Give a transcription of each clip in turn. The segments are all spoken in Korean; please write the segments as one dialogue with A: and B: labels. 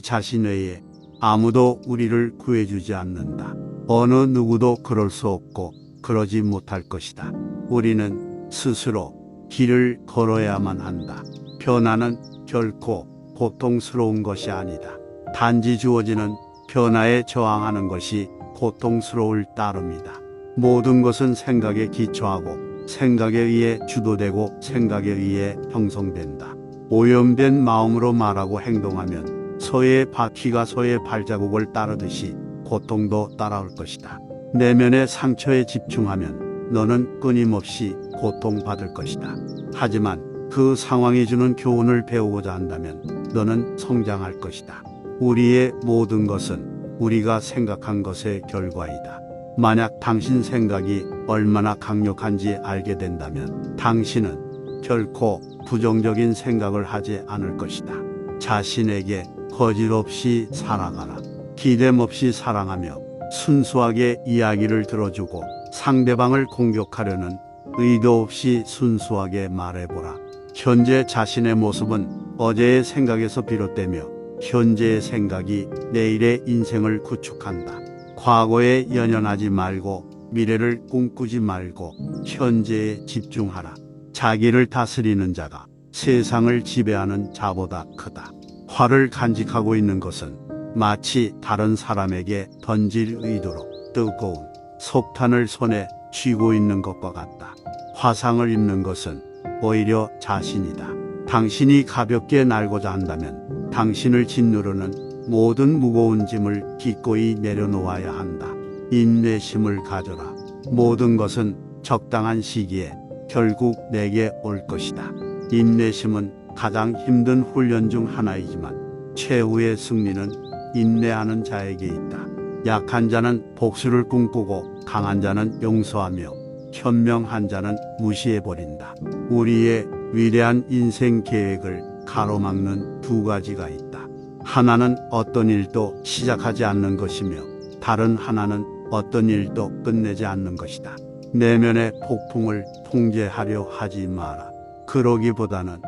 A: 자신 외에 아무도 우리를 구해주지 않는다. 어느 누구도 그럴 수 없고 그러지 못할 것이다. 우리는 스스로 길을 걸어야만 한다. 변화는 결코 고통스러운 것이 아니다. 단지 주어지는 변화에 저항하는 것이 고통스러울 따름이다. 모든 것은 생각에 기초하고 생각에 의해 주도되고 생각에 의해 형성된다. 오염된 마음으로 말하고 행동하면 소의 바퀴가 소의 발자국을 따르듯이 고통도 따라올 것이다. 내면의 상처에 집중하면 너는 끊임없이 고통받을 것이다. 하지만 그 상황이 주는 교훈을 배우고자 한다면 너는 성장할 것이다. 우리의 모든 것은 우리가 생각한 것의 결과이다. 만약 당신 생각이 얼마나 강력한지 알게 된다면 당신은 결코 부정적인 생각을 하지 않을 것이다. 자신에게 거짓 없이 살아가라. 기댐 없이 사랑하며 순수하게 이야기를 들어주고 상대방을 공격하려는 의도 없이 순수하게 말해보라. 현재 자신의 모습은 어제의 생각에서 비롯되며 현재의 생각이 내일의 인생을 구축한다. 과거에 연연하지 말고 미래를 꿈꾸지 말고 현재에 집중하라. 자기를 다스리는 자가 세상을 지배하는 자보다 크다. 화를 간직하고 있는 것은 마치 다른 사람에게 던질 의도로 뜨거운 석탄을 손에 쥐고 있는 것과 같다. 화상을 입는 것은 오히려 자신이다. 당신이 가볍게 날고자 한다면 당신을 짓누르는 모든 무거운 짐을 기꺼이 내려놓아야 한다. 인내심을 가져라. 모든 것은 적당한 시기에 결국 내게 올 것이다. 인내심은 가장 힘든 훈련 중 하나이지만 최후의 승리는 인내하는 자에게 있다. 약한 자는 복수를 꿈꾸고 강한 자는 용서하며 현명한 자는 무시해버린다. 우리의 위대한 인생 계획을 가로막는 두 가지가 있다. 하나는 어떤 일도 시작하지 않는 것이며 다른 하나는 어떤 일도 끝내지 않는 것이다. 내면의 폭풍을 통제하려 하지 마라. 그러기보다는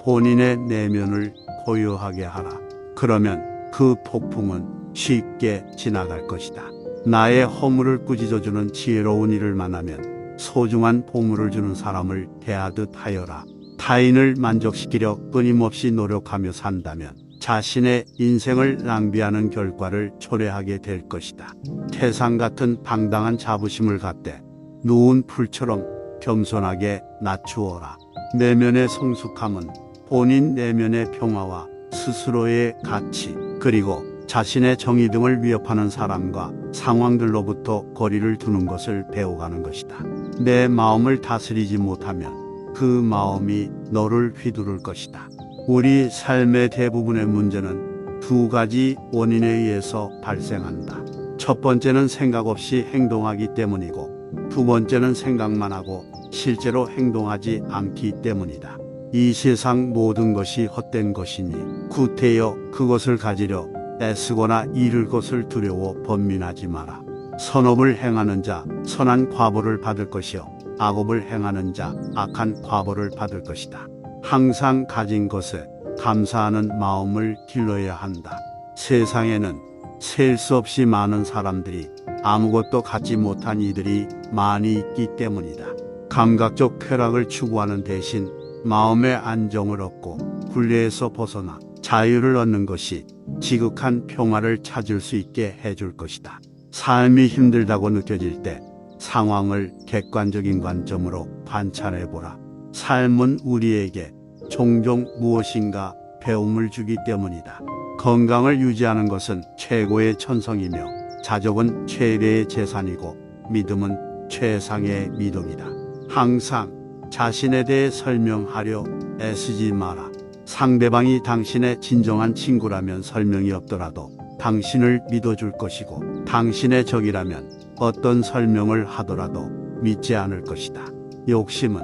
A: 본인의 내면을 고요하게 하라. 그러면 그 폭풍은 쉽게 지나갈 것이다. 나의 허물을 꾸짖어주는 지혜로운 이를 만나면 소중한 보물을 주는 사람을 대하듯 하여라. 타인을 만족시키려 끊임없이 노력하며 산다면 자신의 인생을 낭비하는 결과를 초래하게 될 것이다. 태산 같은 당당한 자부심을 갖되 누운 풀처럼 겸손하게 낮추어라. 내면의 성숙함은 본인 내면의 평화와 스스로의 가치 그리고 자신의 정의 등을 위협하는 사람과 상황들로부터 거리를 두는 것을 배워가는 것이다. 내 마음을 다스리지 못하면 그 마음이 너를 휘두를 것이다. 우리 삶의 대부분의 문제는 두 가지 원인에 의해서 발생한다. 첫 번째는 생각 없이 행동하기 때문이고 두 번째는 생각만 하고 실제로 행동하지 않기 때문이다. 이 세상 모든 것이 헛된 것이니 구태여 그것을 가지려 애쓰거나 잃을 것을 두려워 번민하지 마라. 선업을 행하는 자 선한 과보를 받을 것이요 악업을 행하는 자 악한 과보를 받을 것이다. 항상 가진 것에 감사하는 마음을 길러야 한다. 세상에는 셀 수 없이 많은 사람들이 아무것도 갖지 못한 이들이 많이 있기 때문이다. 감각적 쾌락을 추구하는 대신 마음의 안정을 얻고 굴레에서 벗어나 자유를 얻는 것이 지극한 평화를 찾을 수 있게 해줄 것이다. 삶이 힘들다고 느껴질 때 상황을 객관적인 관점으로 관찰해보라. 삶은 우리에게 종종 무엇인가 배움을 주기 때문이다. 건강을 유지하는 것은 최고의 천성이며 자족은 최대의 재산이고 믿음은 최상의 미덕이다. 항상 자신에 대해 설명하려 애쓰지 마라. 상대방이 당신의 진정한 친구라면 설명이 없더라도 당신을 믿어줄 것이고 당신의 적이라면 어떤 설명을 하더라도 믿지 않을 것이다. 욕심은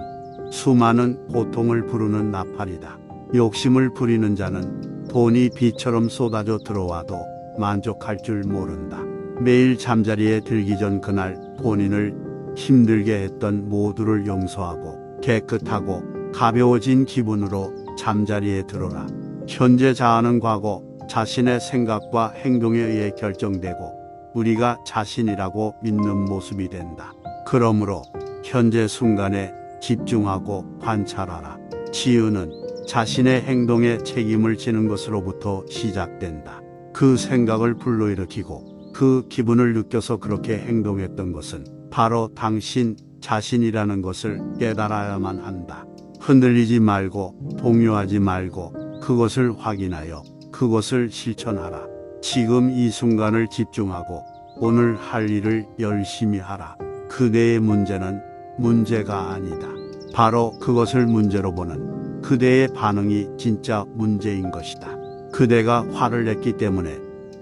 A: 수많은 고통을 부르는 나팔이다. 욕심을 부리는 자는 돈이 비처럼 쏟아져 들어와도 만족할 줄 모른다. 매일 잠자리에 들기 전 그날 본인을 힘들게 했던 모두를 용서하고 깨끗하고 가벼워진 기분으로 잠자리에 들어라. 현재 자아는 과거, 자신의 생각과 행동에 의해 결정되고 우리가 자신이라고 믿는 모습이 된다. 그러므로 현재 순간에 집중하고 관찰하라. 치유는 자신의 행동에 책임을 지는 것으로부터 시작된다. 그 생각을 불러일으키고 그 기분을 느껴서 그렇게 행동했던 것은 바로 당신 자신이라는 것을 깨달아야만 한다. 흔들리지 말고 동요하지 말고 그것을 확인하여 그것을 실천하라. 지금 이 순간을 집중하고 오늘 할 일을 열심히 하라. 그대의 문제는 문제가 아니다. 바로 그것을 문제로 보는 그대의 반응이 진짜 문제인 것이다. 그대가 화를 냈기 때문에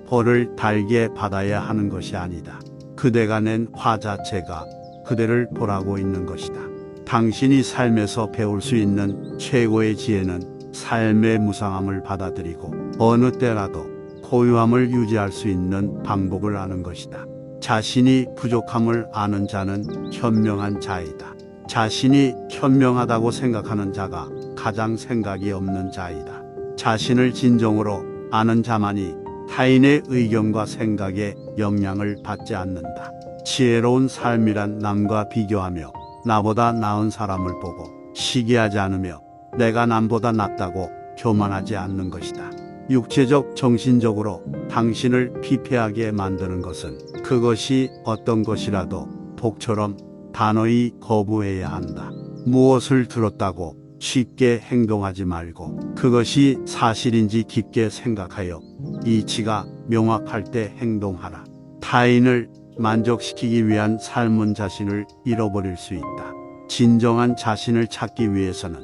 A: 벌을 달게 받아야 하는 것이 아니다. 그대가 낸 화 자체가 그대를 보라고 있는 것이다. 당신이 삶에서 배울 수 있는 최고의 지혜는 삶의 무상함을 받아들이고 어느 때라도 고유함을 유지할 수 있는 방법을 아는 것이다. 자신이 부족함을 아는 자는 현명한 자이다. 자신이 현명하다고 생각하는 자가 가장 생각이 없는 자이다. 자신을 진정으로 아는 자만이 타인의 의견과 생각에 영향을 받지 않는다. 지혜로운 삶이란 남과 비교하며 나보다 나은 사람을 보고 시기하지 않으며 내가 남보다 낫다고 교만하지 않는 것이다. 육체적, 정신적으로 당신을 피폐하게 만드는 것은 그것이 어떤 것이라도 독처럼 단호히 거부해야 한다. 무엇을 들었다고 쉽게 행동하지 말고 그것이 사실인지 깊게 생각하여 이치가 명확할 때 행동하라. 타인을 만족시키기 위한 삶은 자신을 잃어버릴 수 있다. 진정한 자신을 찾기 위해서는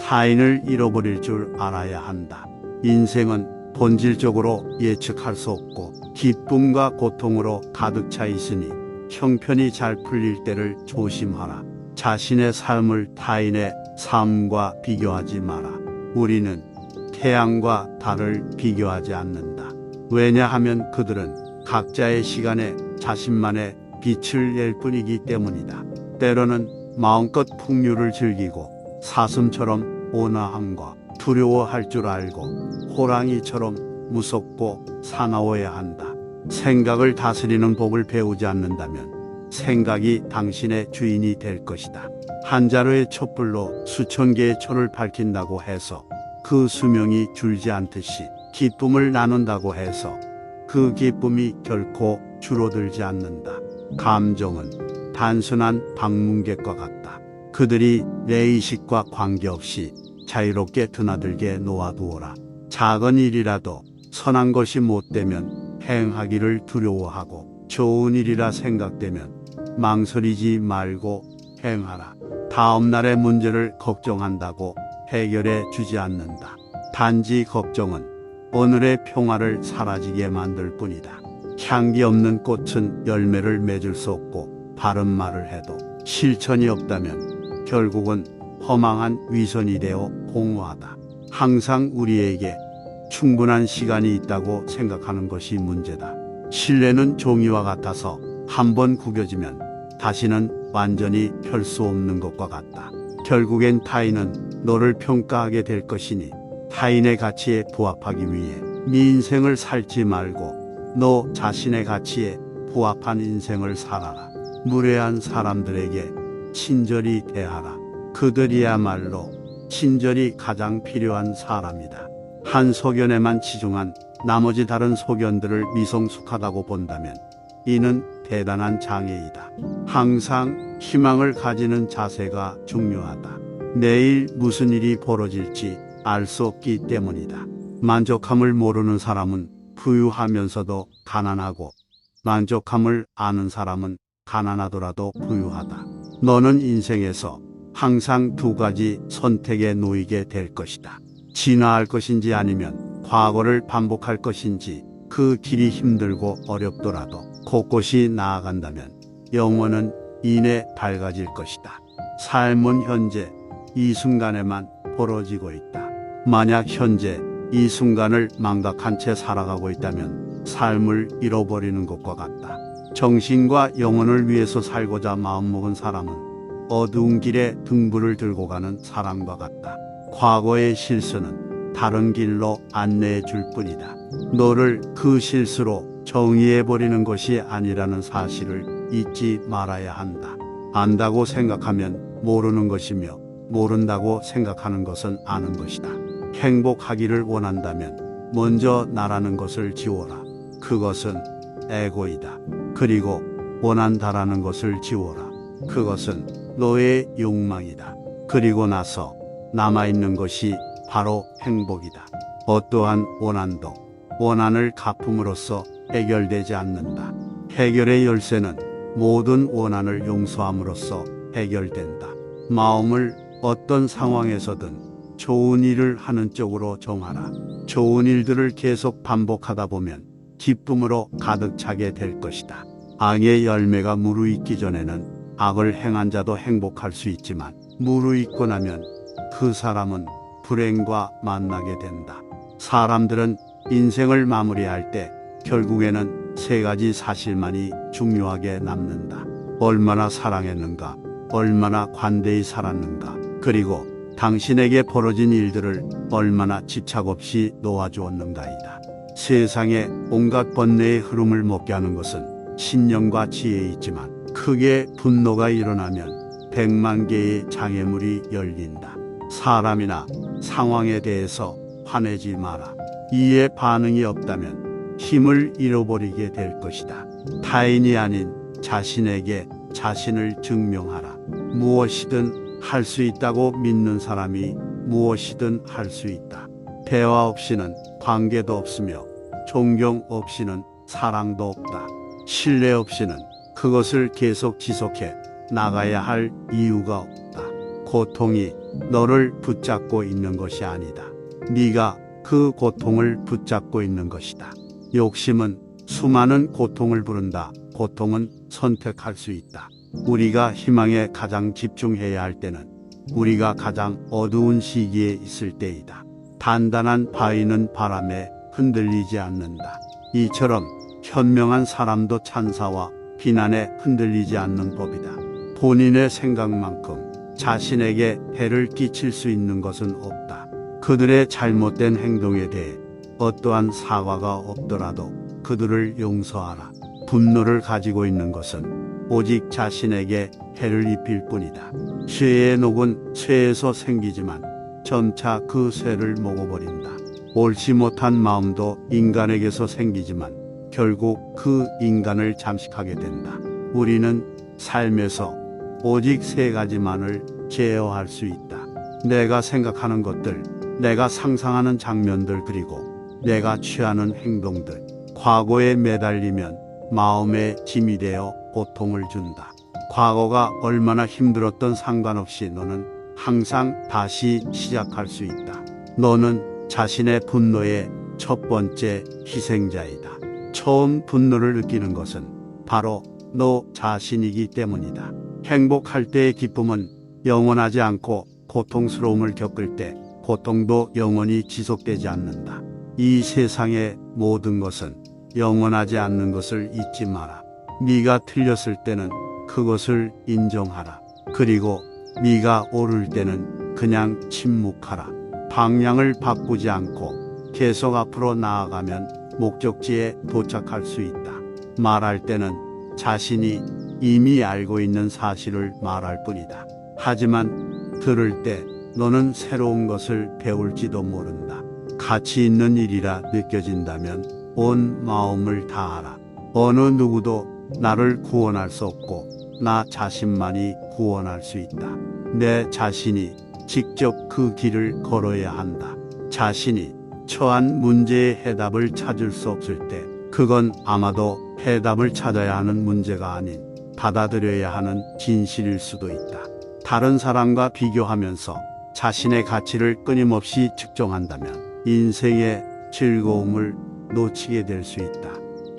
A: 타인을 잃어버릴 줄 알아야 한다. 인생은 본질적으로 예측할 수 없고 기쁨과 고통으로 가득 차 있으니 형편이 잘 풀릴 때를 조심하라. 자신의 삶을 타인의 삶과 비교하지 마라. 우리는 태양과 달을 비교하지 않는다. 왜냐하면 그들은 각자의 시간에 자신만의 빛을 낼 뿐이기 때문이다. 때로는 마음껏 풍류를 즐기고 사슴처럼 온화함과 두려워할 줄 알고 호랑이처럼 무섭고 사나워야 한다. 생각을 다스리는 법을 배우지 않는다면 생각이 당신의 주인이 될 것이다. 한 자루의 촛불로 수천 개의 촌을 밝힌다고 해서 그 수명이 줄지 않듯이 기쁨을 나눈다고 해서 그 기쁨이 결코 줄어들지 않는다. 감정은 단순한 방문객과 같다. 그들이 내 의식과 관계없이 자유롭게 드나들게 놓아두어라. 작은 일이라도 선한 것이 못되면 행하기를 두려워하고 좋은 일이라 생각되면 망설이지 말고 행하라. 다음 날의 문제를 걱정한다고 해결해 주지 않는다. 단지 걱정은 오늘의 평화를 사라지게 만들 뿐이다. 향기 없는 꽃은 열매를 맺을 수 없고 바른 말을 해도 실천이 없다면 결국은 허망한 위선이 되어 공허하다. 항상 우리에게 충분한 시간이 있다고 생각하는 것이 문제다. 신뢰는 종이와 같아서 한번 구겨지면 다시는 완전히 펼 수 없는 것과 같다. 결국엔 타인은 너를 평가하게 될 것이니 타인의 가치에 부합하기 위해 네 인생을 살지 말고 너 자신의 가치에 부합한 인생을 살아라. 무례한 사람들에게 친절히 대하라. 그들이야말로 친절이 가장 필요한 사람이다. 한 소견에만 치중한 나머지 다른 소견들을 미성숙하다고 본다면 이는 대단한 장애이다. 항상 희망을 가지는 자세가 중요하다. 내일 무슨 일이 벌어질지 알 수 없기 때문이다. 만족함을 모르는 사람은 부유하면서도 가난하고 만족함을 아는 사람은 가난하더라도 부유하다. 너는 인생에서 항상 두 가지 선택에 놓이게 될 것이다. 진화할 것인지 아니면 과거를 반복할 것인지. 그 길이 힘들고 어렵더라도 곳곳이 나아간다면 영혼은 이내 밝아질 것이다. 삶은 현재 이 순간에만 벌어지고 있다. 만약 현재 이 순간을 망각한 채 살아가고 있다면 삶을 잃어버리는 것과 같다. 정신과 영혼을 위해서 살고자 마음먹은 사람은 어두운 길에 등불을 들고 가는 사람과 같다. 과거의 실수는 다른 길로 안내해 줄 뿐이다. 너를 그 실수로 정의해 버리는 것이 아니라는 사실을 잊지 말아야 한다. 안다고 생각하면 모르는 것이며 모른다고 생각하는 것은 아는 것이다. 행복하기를 원한다면 먼저 나라는 것을 지워라. 그것은 에고이다. 그리고 원한다라는 것을 지워라. 그것은 너의 욕망이다. 그리고 나서 남아있는 것이 바로 행복이다. 어떠한 원한도 원한을 갚음으로써 해결되지 않는다. 해결의 열쇠는 모든 원한을 용서함으로써 해결된다. 마음을 어떤 상황에서든 좋은 일을 하는 쪽으로 정하라. 좋은 일들을 계속 반복하다 보면 기쁨으로 가득 차게 될 것이다. 악의 열매가 무르익기 전에는 악을 행한 자도 행복할 수 있지만 무르익고 나면 그 사람은 불행과 만나게 된다. 사람들은 인생을 마무리할 때 결국에는 세 가지 사실만이 중요하게 남는다. 얼마나 사랑했는가, 얼마나 관대히 살았는가, 그리고 당신에게 벌어진 일들을 얼마나 집착 없이 놓아주었는가이다. 세상에 온갖 번뇌의 흐름을 먹게 하는 것은 신념과 지혜에 있지만 크게 분노가 일어나면 100만 개의 장애물이 열린다. 사람이나 상황에 대해서 화내지 마라. 이에 반응이 없다면 힘을 잃어버리게 될 것이다. 타인이 아닌 자신에게 자신을 증명하라. 무엇이든 할 수 있다고 믿는 사람이 무엇이든 할 수 있다. 대화 없이는 관계도 없으며 존경 없이는 사랑도 없다. 신뢰 없이는 그것을 계속 지속해 나가야 할 이유가 없다. 고통이 너를 붙잡고 있는 것이 아니다. 네가 그 고통을 붙잡고 있는 것이다. 욕심은 수많은 고통을 부른다. 고통은 선택할 수 있다. 우리가 희망에 가장 집중해야 할 때는 우리가 가장 어두운 시기에 있을 때이다. 단단한 바위는 바람에 흔들리지 않는다. 이처럼 현명한 사람도 찬사와 비난에 흔들리지 않는 법이다. 본인의 생각만큼 자신에게 해를 끼칠 수 있는 것은 없다. 그들의 잘못된 행동에 대해 어떠한 사과가 없더라도 그들을 용서하라. 분노를 가지고 있는 것은 오직 자신에게 해를 입힐 뿐이다. 쇠의 녹은 쇠에서 생기지만 점차 그 쇠를 먹어버린다. 옳지 못한 마음도 인간에게서 생기지만 결국 그 인간을 잠식하게 된다. 우리는 삶에서 오직 세 가지만을 제어할 수 있다. 내가 생각하는 것들, 내가 상상하는 장면들, 그리고 내가 취하는 행동들. 과거에 매달리면 마음의 짐이 되어 고통을 준다. 과거가 얼마나 힘들었던 상관없이 너는 항상 다시 시작할 수 있다. 너는 자신의 분노의 첫 번째 희생자이다. 처음 분노를 느끼는 것은 바로 너 자신이기 때문이다. 행복할 때의 기쁨은 영원하지 않고 고통스러움을 겪을 때 고통도 영원히 지속되지 않는다. 이 세상의 모든 것은 영원하지 않는 것을 잊지 마라. 네가 틀렸을 때는 그것을 인정하라. 그리고 네가 옳을 때는 그냥 침묵하라. 방향을 바꾸지 않고 계속 앞으로 나아가면 목적지에 도착할 수 있다. 말할 때는 자신이 이미 알고 있는 사실을 말할 뿐이다. 하지만 들을 때 너는 새로운 것을 배울지도 모른다. 가치 있는 일이라 느껴진다면 온 마음을 다하라. 어느 누구도 나를 구원할 수 없고 나 자신만이 구원할 수 있다. 내 자신이 직접 그 길을 걸어야 한다. 자신이 처한 문제의 해답을 찾을 수 없을 때 그건 아마도 해답을 찾아야 하는 문제가 아닌 받아들여야 하는 진실일 수도 있다. 다른 사람과 비교하면서 자신의 가치를 끊임없이 측정한다면 인생의 즐거움을 놓치게 될 수 있다.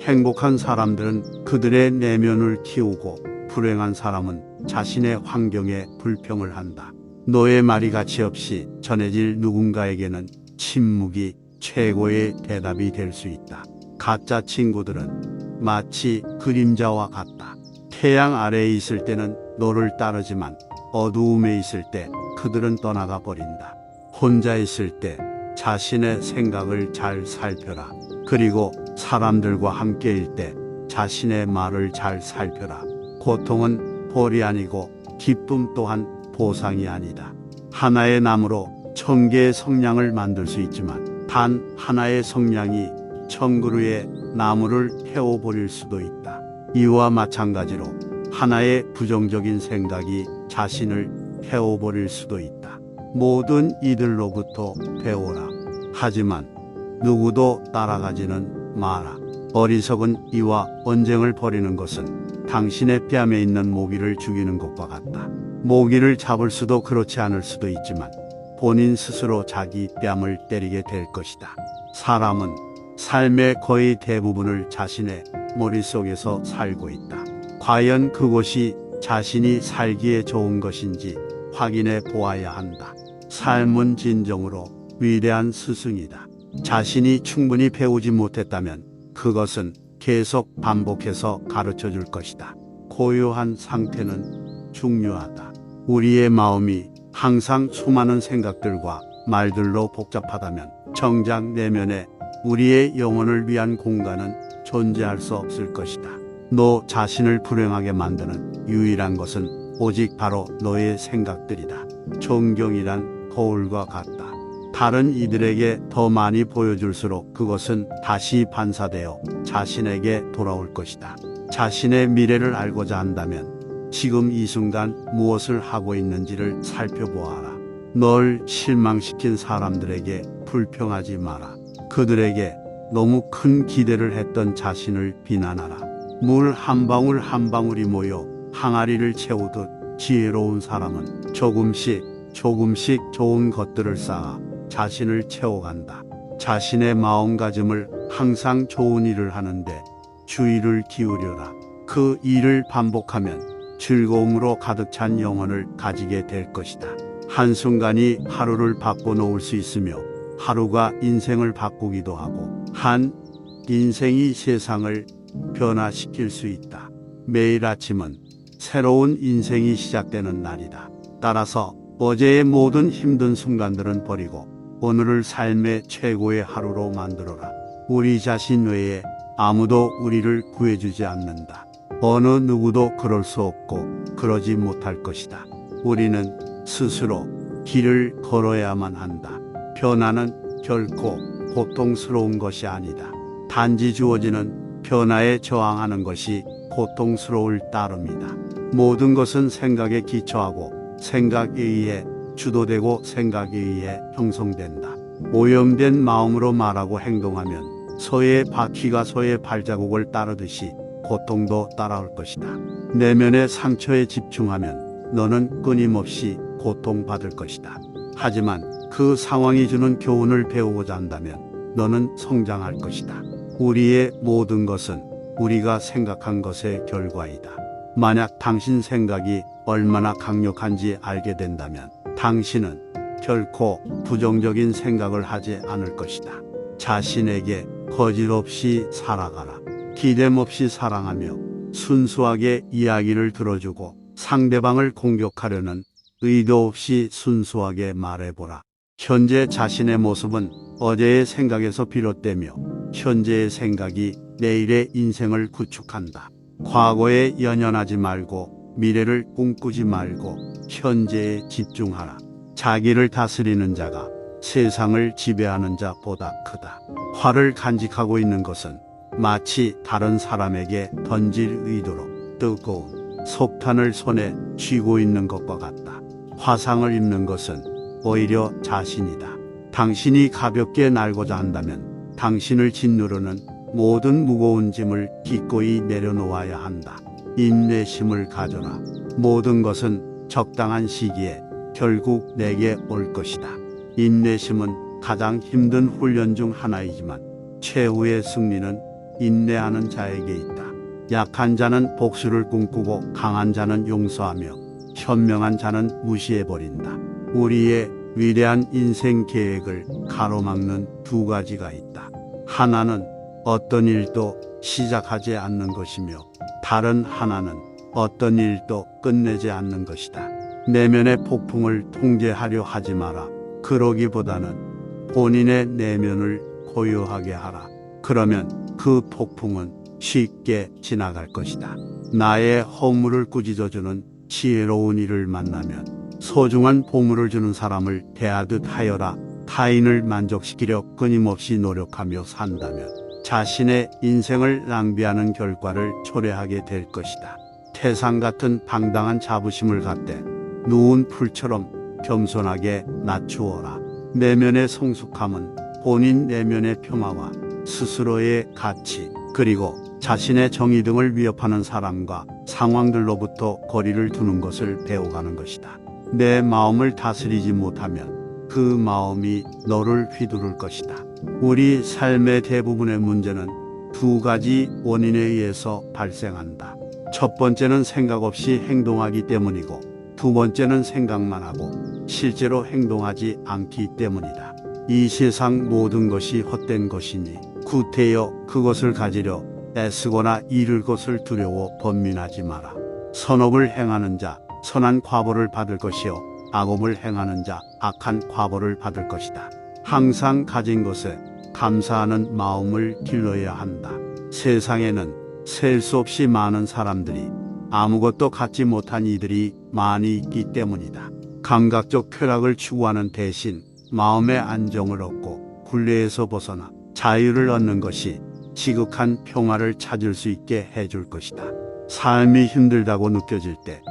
A: 행복한 사람들은 그들의 내면을 키우고 불행한 사람은 자신의 환경에 불평을 한다. 너의 말이 가치 없이 전해질 누군가에게는 침묵이 최고의 대답이 될 수 있다. 가짜 친구들은 마치 그림자와 같다. 태양 아래에 있을 때는 너를 따르지만 어두움에 있을 때 그들은 떠나가 버린다. 혼자 있을 때 자신의 생각을 잘 살펴라. 그리고 사람들과 함께일 때 자신의 말을 잘 살펴라. 고통은 벌이 아니고 기쁨 또한 보상이 아니다. 하나의 나무로 1000개의 성냥을 만들 수 있지만 단 하나의 성냥이 1000그루의 나무를 태워버릴 수도 있다. 이와 마찬가지로 하나의 부정적인 생각이 자신을 태워버릴 수도 있다. 모든 이들로부터 배워라. 하지만 누구도 따라가지는 마라. 어리석은 이와 언쟁을 벌이는 것은 당신의 뺨에 있는 모기를 죽이는 것과 같다. 모기를 잡을 수도 그렇지 않을 수도 있지만 본인 스스로 자기 뺨을 때리게 될 것이다. 사람은 삶의 거의 대부분을 자신의 머릿속에서 살고 있다. 과연 그것이 자신이 살기에 좋은 것인지 확인해 보아야 한다. 삶은 진정으로 위대한 스승이다. 자신이 충분히 배우지 못했다면 그것은 계속 반복해서 가르쳐 줄 것이다. 고요한 상태는 중요하다. 우리의 마음이 항상 수많은 생각들과 말들로 복잡하다면 정작 내면에 우리의 영혼을 위한 공간은 존재할 수 없을 것이다. 너 자신을 불행하게 만드는 유일한 것은 오직 바로 너의 생각들이다. 존경이란 거울과 같다. 다른 이들에게 더 많이 보여줄수록 그것은 다시 반사되어 자신에게 돌아올 것이다. 자신의 미래를 알고자 한다면 지금 이 순간 무엇을 하고 있는지를 살펴보아라. 널 실망시킨 사람들에게 불평하지 마라. 그들에게 너무 큰 기대를 했던 자신을 비난하라. 물 한 방울 한 방울이 모여 항아리를 채우듯 지혜로운 사람은 조금씩 좋은 것들을 쌓아 자신을 채워간다. 자신의 마음가짐을 항상 좋은 일을 하는데 주의를 기울여라. 그 일을 반복하면 즐거움으로 가득 찬 영혼을 가지게 될 것이다. 한순간이 하루를 바꿔놓을 수 있으며 하루가 인생을 바꾸기도 하고 한 인생이 세상을 변화시킬 수 있다. 매일 아침은 새로운 인생이 시작되는 날이다. 따라서 어제의 모든 힘든 순간들은 버리고 오늘을 삶의 최고의 하루로 만들어라. 우리 자신 외에 아무도 우리를 구해주지 않는다. 어느 누구도 그럴 수 없고 그러지 못할 것이다. 우리는 스스로 길을 걸어야만 한다. 변화는 결코 고통스러운 것이 아니다. 단지 주어지는 변화에 저항하는 것이 고통스러울 따름이다. 모든 것은 생각에 기초하고 생각에 의해 주도되고 생각에 의해 형성된다. 오염된 마음으로 말하고 행동하면 소의 바퀴가 소의 발자국을 따르듯이 고통도 따라올 것이다. 내면의 상처에 집중하면 너는 끊임없이 고통받을 것이다. 하지만 그 상황이 주는 교훈을 배우고자 한다면 너는 성장할 것이다. 우리의 모든 것은 우리가 생각한 것의 결과이다. 만약 당신 생각이 얼마나 강력한지 알게 된다면 당신은 결코 부정적인 생각을 하지 않을 것이다. 자신에게 거짓 없이 살아가라. 기댐 없이 사랑하며 순수하게 이야기를 들어주고 상대방을 공격하려는 의도 없이 순수하게 말해보라. 현재 자신의 모습은 어제의 생각에서 비롯되며 현재의 생각이 내일의 인생을 구축한다. 과거에 연연하지 말고 미래를 꿈꾸지 말고 현재에 집중하라. 자기를 다스리는 자가 세상을 지배하는 자보다 크다. 화를 간직하고 있는 것은 마치 다른 사람에게 던질 의도로 뜨거운 석탄을 손에 쥐고 있는 것과 같다. 화상을 입는 것은 오히려 자신이다. 당신이 가볍게 날고자 한다면 당신을 짓누르는 모든 무거운 짐을 기꺼이 내려놓아야 한다. 인내심을 가져라. 모든 것은 적당한 시기에 결국 내게 올 것이다. 인내심은 가장 힘든 훈련 중 하나이지만 최후의 승리는 인내하는 자에게 있다. 약한 자는 복수를 꿈꾸고 강한 자는 용서하며 현명한 자는 무시해버린다. 우리의 위대한 인생 계획을 가로막는 두 가지가 있다. 하나는 어떤 일도 시작하지 않는 것이며 다른 하나는 어떤 일도 끝내지 않는 것이다. 내면의 폭풍을 통제하려 하지 마라. 그러기보다는 본인의 내면을 고요하게 하라. 그러면 그 폭풍은 쉽게 지나갈 것이다. 나의 허물을 꾸짖어주는 지혜로운 이를 만나면 소중한 보물을 주는 사람을 대하듯 하여라. 타인을 만족시키려 끊임없이 노력하며 산다면 자신의 인생을 낭비하는 결과를 초래하게 될 것이다. 태산 같은 당당한 자부심을 갖되 누운 풀처럼 겸손하게 낮추어라. 내면의 성숙함은 본인 내면의 평화와 스스로의 가치, 그리고 자신의 정의 등을 위협하는 사람과 상황들로부터 거리를 두는 것을 배워가는 것이다. 내 마음을 다스리지 못하면 그 마음이 너를 휘두를 것이다. 우리 삶의 대부분의 문제는 두 가지 원인에 의해서 발생한다. 첫 번째는 생각 없이 행동하기 때문이고, 두 번째는 생각만 하고 실제로 행동하지 않기 때문이다. 이 세상 모든 것이 헛된 것이니 구태여 그것을 가지려 애쓰거나 잃을 것을 두려워 번민하지 마라. 선업을 행하는 자 선한 과보를 받을 것이요 악업을 행하는 자 악한 과보를 받을 것이다. 항상 가진 것에 감사하는 마음을 길러야 한다. 세상에는 셀 수 없이 많은 사람들이 아무것도 갖지 못한 이들이 많이 있기 때문이다. 감각적 쾌락을 추구하는 대신 마음의 안정을 얻고 굴레에서 벗어나 자유를 얻는 것이 지극한 평화를 찾을 수 있게 해줄 것이다. 삶이 힘들다고 느껴질 때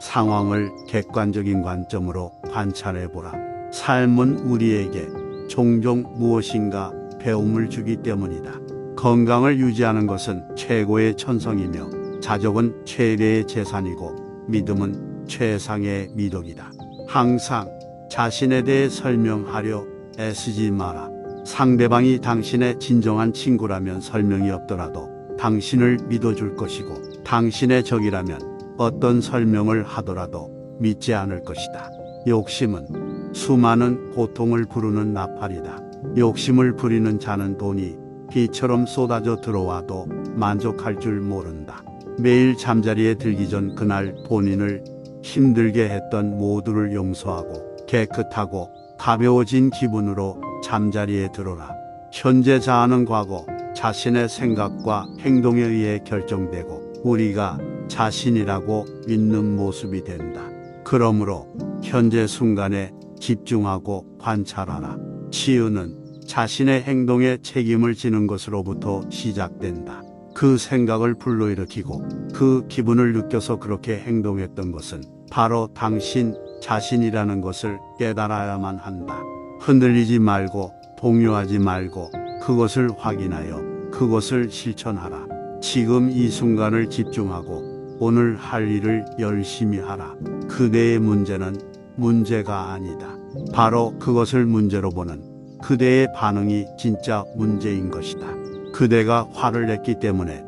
A: 상황을 객관적인 관점으로 관찰해보라. 삶은 우리에게 종종 무엇인가 배움을 주기 때문이다. 건강을 유지하는 것은 최고의 천성이며 자족은 최대의 재산이고 믿음은 최상의 미덕이다. 항상 자신에 대해 설명하려 애쓰지 마라. 상대방이 당신의 진정한 친구라면 설명이 없더라도 당신을 믿어줄 것이고, 당신의 적이라면 어떤 설명을 하더라도 믿지 않을 것이다. 욕심은 수많은 고통을 부르는 나팔이다. 욕심을 부리는 자는 돈이 비처럼 쏟아져 들어와도 만족할 줄 모른다. 매일 잠자리에 들기 전 그날 본인을 힘들게 했던 모두를 용서하고 깨끗하고 가벼워진 기분으로 잠자리에 들어라. 현재 자아는 과거, 자신의 생각과 행동에 의해 결정되고 우리가 자신이라고 믿는 모습이 된다. 그러므로 현재 순간에 집중하고 관찰하라. 치유는 자신의 행동에 책임을 지는 것으로부터 시작된다. 그 생각을 불러일으키고 그 기분을 느껴서 그렇게 행동했던 것은 바로 당신 자신이라는 것을 깨달아야만 한다. 흔들리지 말고 동요하지 말고 그것을 확인하여 그것을 실천하라. 지금 이 순간을 집중하고 오늘 할 일을 열심히 하라. 그대의 문제는 문제가 아니다. 바로 그것을 문제로 보는 그대의 반응이 진짜 문제인 것이다. 그대가 화를 냈기 때문에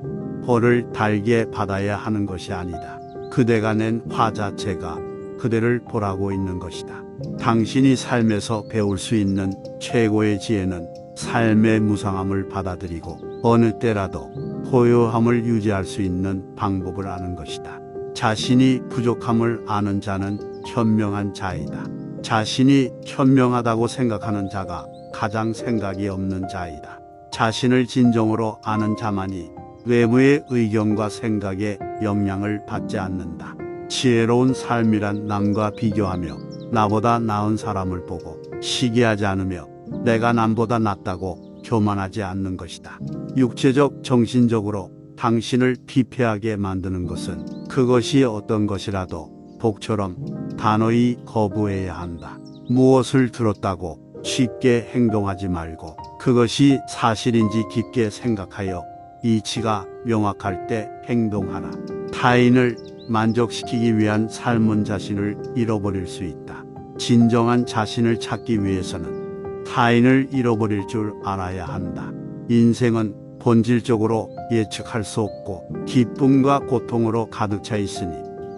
A: 벌을 달게 받아야 하는 것이 아니다. 그대가 낸 화 자체가 그대를 보라고 있는 것이다. 당신이 삶에서 배울 수 있는 최고의 지혜는 삶의 무상함을 받아들이고 어느 때라도 고요함을 유지할 수 있는 방법을 아는 것이다. 자신이 부족함을 아는 자는 현명한 자이다. 자신이 현명하다고 생각하는 자가 가장 생각이 없는 자이다. 자신을 진정으로 아는 자만이 외부의 의견과 생각에 영향을 받지 않는다. 지혜로운 삶이란 남과 비교하며 나보다 나은 사람을 보고 시기하지 않으며 내가 남보다 낫다고 교만하지 않는 것이다. 육체적, 정신적으로 당신을 피폐하게 만드는 것은 그것이 어떤 것이라도 복처럼 단호히 거부해야 한다. 무엇을 들었다고 쉽게 행동하지 말고 그것이 사실인지 깊게 생각하여 이치가 명확할 때 행동하라. 타인을 만족시키기 위한 삶은 자신을 잃어버릴 수 있다. 진정한 자신을 찾기 위해서는 타인을 잃어버릴 줄 알아야 한다. 인생은 본질적으로 예측할 수 없고 기쁨과 고통으로 가득 차 있으니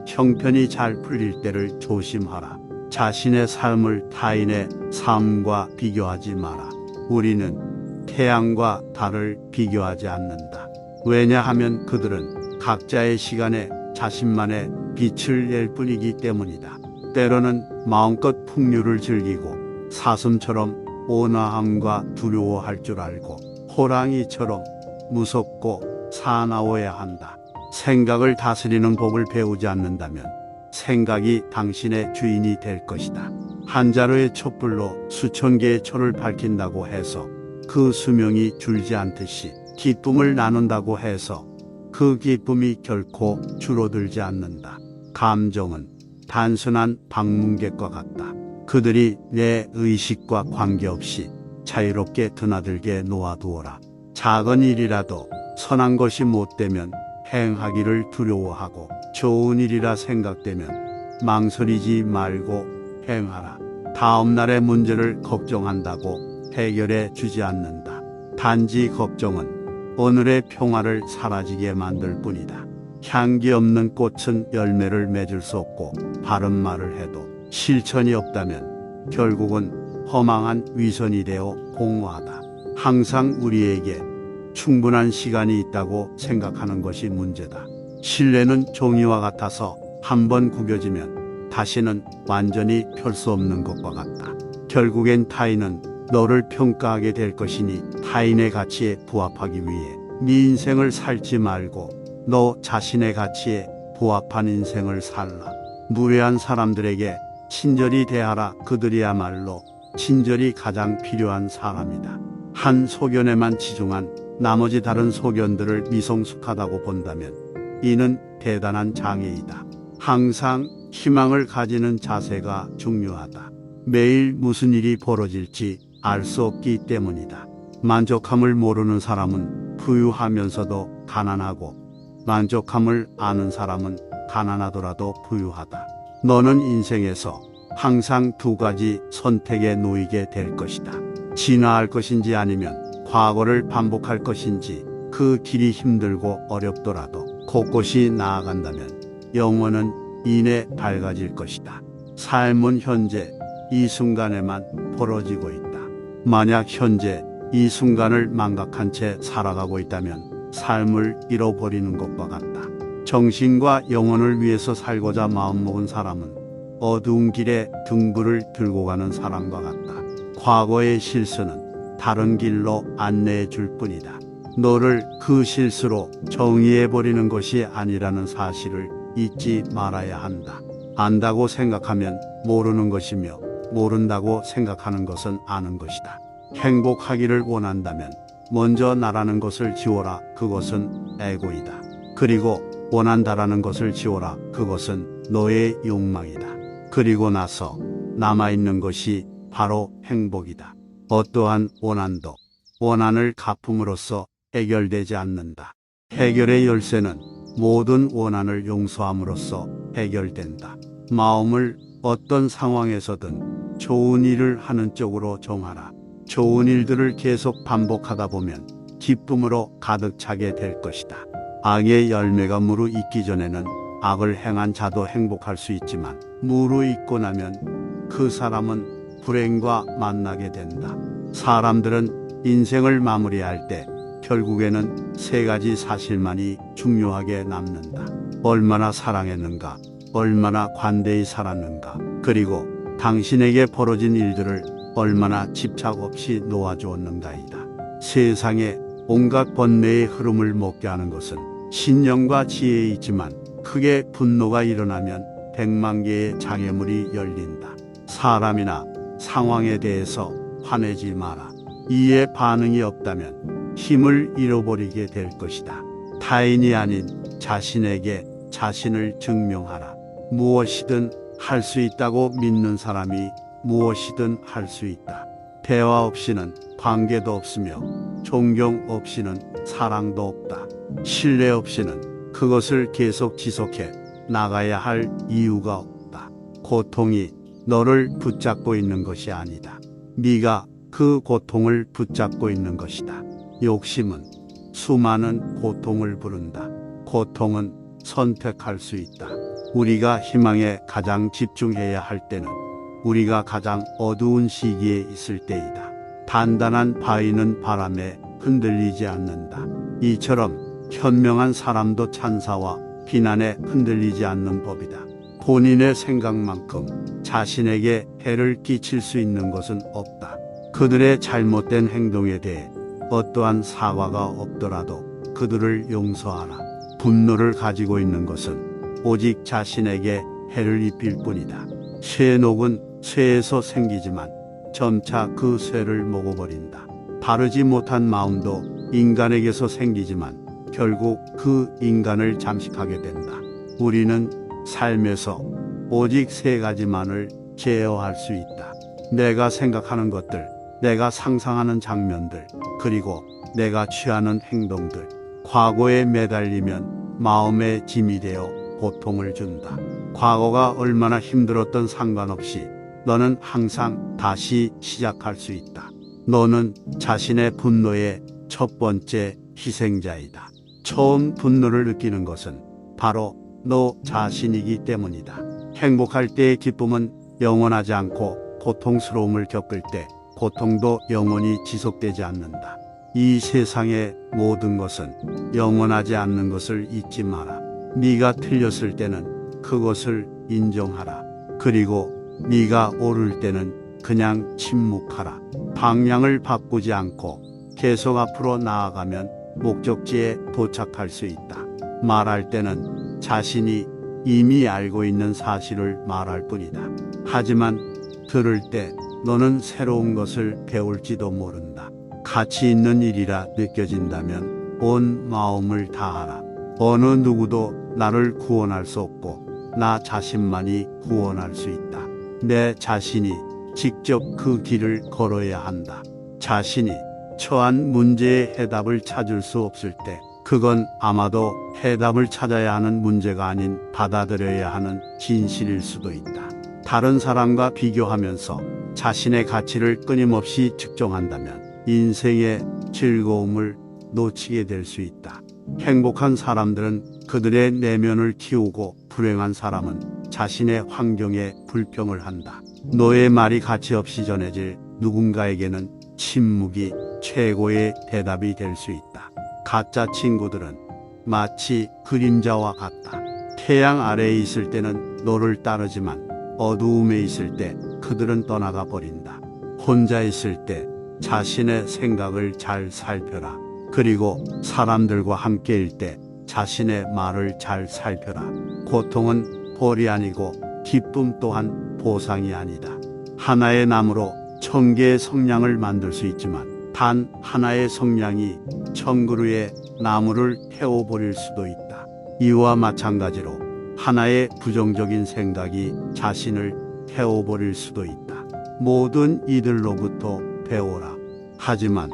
A: 형편이 잘 풀릴 때를 조심하라. 자신의 삶을 타인의 삶과 비교하지 마라. 우리는 태양과 달을 비교하지 않는다. 왜냐하면 그들은 각자의 시간에 자신만의 빛을 낼 뿐이기 때문이다. 때로는 마음껏 풍류를 즐기고 사슴처럼 온화함과 두려워할 줄 알고 호랑이처럼 무섭고 사나워야 한다. 생각을 다스리는 법을 배우지 않는다면 생각이 당신의 주인이 될 것이다. 한 자루의 촛불로 수천 개의 초를 밝힌다고 해서 그 수명이 줄지 않듯이 기쁨을 나눈다고 해서 그 기쁨이 결코 줄어들지 않는다. 감정은 단순한 방문객과 같다. 그들이 내 의식과 관계없이 자유롭게 드나들게 놓아두어라. 작은 일이라도 선한 것이 못되면 행하기를 두려워하고 좋은 일이라 생각되면 망설이지 말고 행하라. 다음 날의 문제를 걱정한다고 해결해 주지 않는다. 단지 걱정은 오늘의 평화를 사라지게 만들 뿐이다. 향기 없는 꽃은 열매를 맺을 수 없고 바른 말을 해도 실천이 없다면 결국은 허망한 위선이 되어 공허하다. 항상 우리에게 충분한 시간이 있다고 생각하는 것이 문제다. 신뢰는 종이와 같아서 한번 구겨지면 다시는 완전히 펼 수 없는 것과 같다. 결국엔 타인은 너를 평가하게 될 것이니 타인의 가치에 부합하기 위해 네 인생을 살지 말고 너 자신의 가치에 부합한 인생을 살라. 무례한 사람들에게 친절히 대하라. 그들이야말로 친절이 가장 필요한 사람이다. 한 소견에만 치중한 나머지 다른 소견들을 미성숙하다고 본다면 이는 대단한 장애이다. 항상 희망을 가지는 자세가 중요하다. 매일 무슨 일이 벌어질지 알 수 없기 때문이다. 만족함을 모르는 사람은 부유하면서도 가난하고 만족함을 아는 사람은 가난하더라도 부유하다. 너는 인생에서 항상 두 가지 선택에 놓이게 될 것이다. 진화할 것인지 아니면 과거를 반복할 것인지. 그 길이 힘들고 어렵더라도 곳곳이 나아간다면 영혼은 이내 밝아질 것이다. 삶은 현재 이 순간에만 벌어지고 있다. 만약 현재 이 순간을 망각한 채 살아가고 있다면 삶을 잃어버리는 것과 같다. 정신과 영혼을 위해서 살고자 마음먹은 사람은 어두운 길에 등불을 들고 가는 사람과 같다. 과거의 실수는 다른 길로 안내해 줄 뿐이다. 너를 그 실수로 정의해버리는 것이 아니라는 사실을 잊지 말아야 한다. 안다고 생각하면 모르는 것이며 모른다고 생각하는 것은 아는 것이다. 행복하기를 원한다면 먼저 나라는 것을 지워라. 그것은 에고이다. 그리고 원한다라는 것을 지워라. 그것은 너의 욕망이다. 그리고 나서 남아있는 것이 바로 행복이다. 어떠한 원한도 원한을 갚음으로써 해결되지 않는다. 해결의 열쇠는 모든 원한을 용서함으로써 해결된다. 마음을 어떤 상황에서든 좋은 일을 하는 쪽으로 정하라. 좋은 일들을 계속 반복하다 보면 기쁨으로 가득 차게 될 것이다. 악의 열매가 무르익기 전에는 악을 행한 자도 행복할 수 있지만 무르익고 나면 그 사람은 불행과 만나게 된다. 사람들은 인생을 마무리할 때 결국에는 세 가지 사실만이 중요하게 남는다. 얼마나 사랑했는가, 얼마나 관대히 살았는가, 그리고 당신에게 벌어진 일들을 얼마나 집착 없이 놓아주었는가이다. 세상에 온갖 번뇌의 흐름을 먹게 하는 것은 신념과 지혜에 있지만 크게 분노가 일어나면 100만 개의 장애물이 열린다. 사람이나 상황에 대해서 화내지 마라. 이에 반응이 없다면 힘을 잃어버리게 될 것이다. 타인이 아닌 자신에게 자신을 증명하라. 무엇이든 할 수 있다고 믿는 사람이 무엇이든 할 수 있다. 대화 없이는 관계도 없으며 존경 없이는 사랑도 없다. 신뢰 없이는 그것을 계속 지속해 나가야 할 이유가 없다. 고통이 너를 붙잡고 있는 것이 아니다. 네가 그 고통을 붙잡고 있는 것이다. 욕심은 수많은 고통을 부른다. 고통은 선택할 수 있다. 우리가 희망에 가장 집중해야 할 때는 우리가 가장 어두운 시기에 있을 때이다. 단단한 바위는 바람에 흔들리지 않는다. 이처럼 현명한 사람도 찬사와 비난에 흔들리지 않는 법이다. 본인의 생각만큼 자신에게 해를 끼칠 수 있는 것은 없다. 그들의 잘못된 행동에 대해 어떠한 사과가 없더라도 그들을 용서하라. 분노를 가지고 있는 것은 오직 자신에게 해를 입힐 뿐이다. 쇠녹은 쇠에서 생기지만 점차 그 쇠를 먹어버린다. 바르지 못한 마음도 인간에게서 생기지만 결국 그 인간을 잠식하게 된다. 우리는 삶에서 오직 세 가지만을 제어할 수 있다. 내가 생각하는 것들, 내가 상상하는 장면들, 그리고 내가 취하는 행동들. 과거에 매달리면 마음의 짐이 되어 고통을 준다. 과거가 얼마나 힘들었던 상관없이 너는 항상 다시 시작할 수 있다. 너는 자신의 분노의 첫 번째 희생자이다. 처음 분노를 느끼는 것은 바로 너 자신이기 때문이다. 행복할 때의 기쁨은 영원하지 않고 고통스러움을 겪을 때 고통도 영원히 지속되지 않는다. 이 세상의 모든 것은 영원하지 않는 것을 잊지 마라. 네가 틀렸을 때는 그것을 인정하라. 그리고 네가 옳을 때는 그냥 침묵하라. 방향을 바꾸지 않고 계속 앞으로 나아가면 목적지에 도착할 수 있다. 말할 때는 자신이 이미 알고 있는 사실을 말할 뿐이다. 하지만 들을 때 너는 새로운 것을 배울지도 모른다. 가치 있는 일이라 느껴진다면 온 마음을 다하라. 어느 누구도 나를 구원할 수 없고 나 자신만이 구원할 수 있다. 내 자신이 직접 그 길을 걸어야 한다. 자신이 처한 문제의 해답을 찾을 수 없을 때 그건 아마도 해답을 찾아야 하는 문제가 아닌 받아들여야 하는 진실일 수도 있다. 다른 사람과 비교하면서 자신의 가치를 끊임없이 측정한다면 인생의 즐거움을 놓치게 될 수 있다. 행복한 사람들은 그들의 내면을 키우고 불행한 사람은 자신의 환경에 불평을 한다. 너의 말이 가치 없이 전해질 누군가에게는 침묵이 최고의 대답이 될 수 있다. 가짜 친구들은 마치 그림자와 같다. 태양 아래에 있을 때는 너를 따르지만 어두움에 있을 때 그들은 떠나가 버린다. 혼자 있을 때 자신의 생각을 잘 살펴라. 그리고 사람들과 함께일 때 자신의 말을 잘 살펴라. 고통은 벌이 아니고 기쁨 또한 보상이 아니다. 하나의 나무로 1000개의 성냥을 만들 수 있지만 단 하나의 성냥이 1000그루의 나무를 태워버릴 수도 있다. 이와 마찬가지로 하나의 부정적인 생각이 자신을 태워버릴 수도 있다. 모든 이들로부터 배워라. 하지만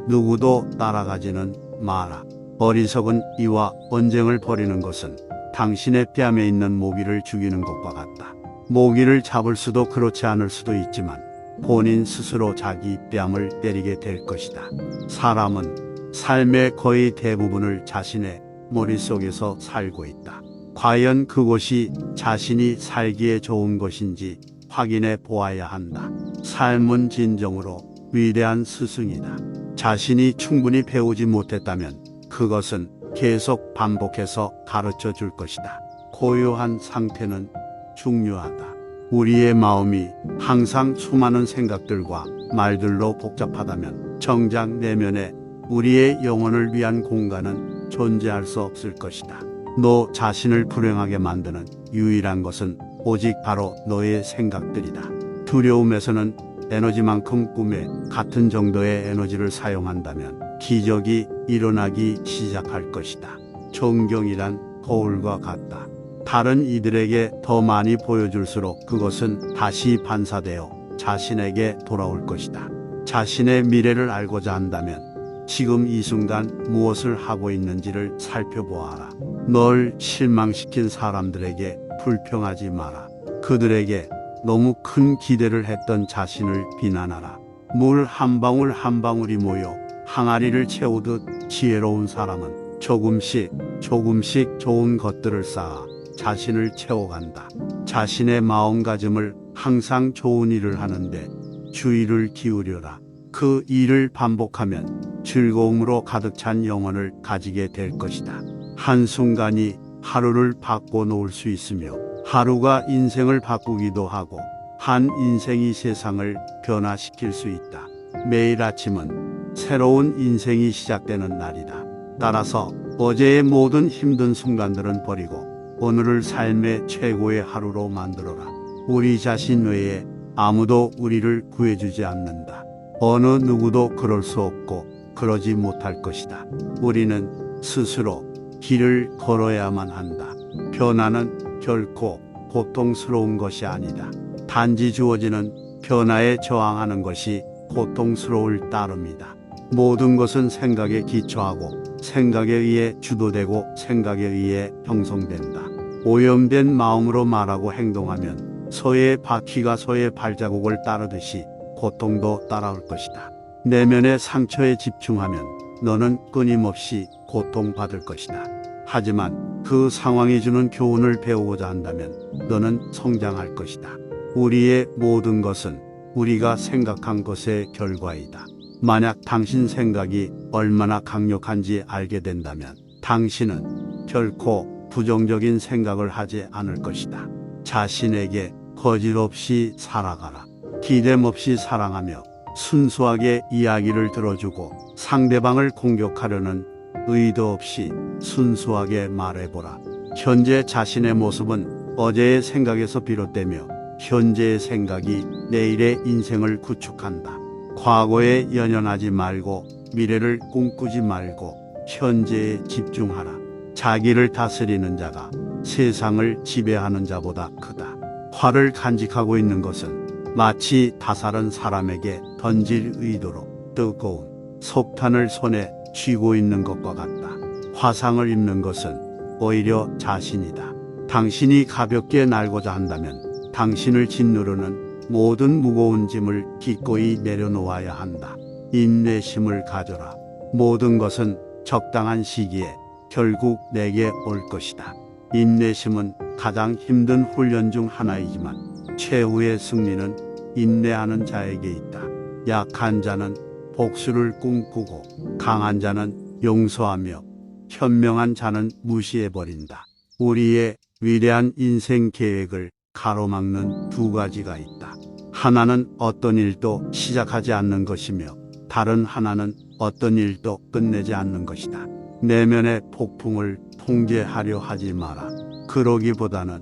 A: 누구도 따라가지는 마라. 어리석은 이와 언쟁을 벌이는 것은 당신의 뺨에 있는 모기를 죽이는 것과 같다. 모기를 잡을 수도 그렇지 않을 수도 있지만 본인 스스로 자기 뺨을 때리게 될 것이다. 사람은 삶의 거의 대부분을 자신의 머릿속에서 살고 있다. 과연 그곳이 자신이 살기에 좋은 것인지 확인해 보아야 한다. 삶은 진정으로 위대한 스승이다. 자신이 충분히 배우지 못했다면 그것은 계속 반복해서 가르쳐 줄 것이다. 고요한 상태는 중요하다. 우리의 마음이 항상 수많은 생각들과 말들로 복잡하다면 정작 내면에 우리의 영혼을 위한 공간은 존재할 수 없을 것이다. 너 자신을 불행하게 만드는 유일한 것은 오직 바로 너의 생각들이다. 두려움에서는 에너지만큼 꿈에 같은 정도의 에너지를 사용한다면 기적이 일어나기 시작할 것이다. 존경이란 거울과 같다. 다른 이들에게 더 많이 보여줄수록 그것은 다시 반사되어 자신에게 돌아올 것이다. 자신의 미래를 알고자 한다면 지금 이 순간 무엇을 하고 있는지를 살펴보아라. 널 실망시킨 사람들에게 불평하지 마라. 그들에게 너무 큰 기대를 했던 자신을 비난하라. 물 한 방울 한 방울이 모여 항아리를 채우듯 지혜로운 사람은 조금씩 좋은 것들을 쌓아 자신을 채워간다. 자신의 마음가짐을 항상 좋은 일을 하는데 주의를 기울여라. 그 일을 반복하면 즐거움으로 가득 찬 영혼을 가지게 될 것이다. 한순간이 하루를 바꿔 놓을 수 있으며 하루가 인생을 바꾸기도 하고 한 인생이 세상을 변화시킬 수 있다. 매일 아침은 새로운 인생이 시작되는 날이다. 따라서 어제의 모든 힘든 순간들은 버리고 오늘을 삶의 최고의 하루로 만들어라. 우리 자신 외에 아무도 우리를 구해주지 않는다. 어느 누구도 그럴 수 없고 그러지 못할 것이다. 우리는 스스로 길을 걸어야만 한다. 변화는 결코 고통스러운 것이 아니다. 단지 주어지는 변화에 저항하는 것이 고통스러울 따름이다. 모든 것은 생각에 기초하고 생각에 의해 주도되고 생각에 의해 형성된다. 오염된 마음으로 말하고 행동하면 소의 바퀴가 소의 발자국을 따르듯이 고통도 따라올 것이다. 내면의 상처에 집중하면 너는 끊임없이 고통받을 것이다. 하지만 그 상황이 주는 교훈을 배우고자 한다면 너는 성장할 것이다. 우리의 모든 것은 우리가 생각한 것의 결과이다. 만약 당신 생각이 얼마나 강력한지 알게 된다면 당신은 결코 부정적인 생각을 하지 않을 것이다. 자신에게 거짓 없이 살아가라. 기댐 없이 사랑하며 순수하게 이야기를 들어주고 상대방을 공격하려는 의도 없이 순수하게 말해보라. 현재 자신의 모습은 어제의 생각에서 비롯되며 현재의 생각이 내일의 인생을 구축한다. 과거에 연연하지 말고 미래를 꿈꾸지 말고 현재에 집중하라. 자기를 다스리는 자가 세상을 지배하는 자보다 크다. 화를 간직하고 있는 것은 마치 다살은 사람에게 던질 의도로 뜨거운 석탄을 손에 쥐고 있는 것과 같다. 화상을 입는 것은 오히려 자신이다. 당신이 가볍게 날고자 한다면 당신을 짓누르는 모든 무거운 짐을 기꺼이 내려놓아야 한다. 인내심을 가져라. 모든 것은 적당한 시기에 결국 내게 올 것이다. 인내심은 가장 힘든 훈련 중 하나이지만 최후의 승리는 인내하는 자에게 있다. 약한 자는 복수를 꿈꾸고 강한 자는 용서하며 현명한 자는 무시해버린다. 우리의 위대한 인생 계획을 가로막는 두 가지가 있다. 하나는 어떤 일도 시작하지 않는 것이며 다른 하나는 어떤 일도 끝내지 않는 것이다. 내면의 폭풍을 통제하려 하지 마라. 그러기보다는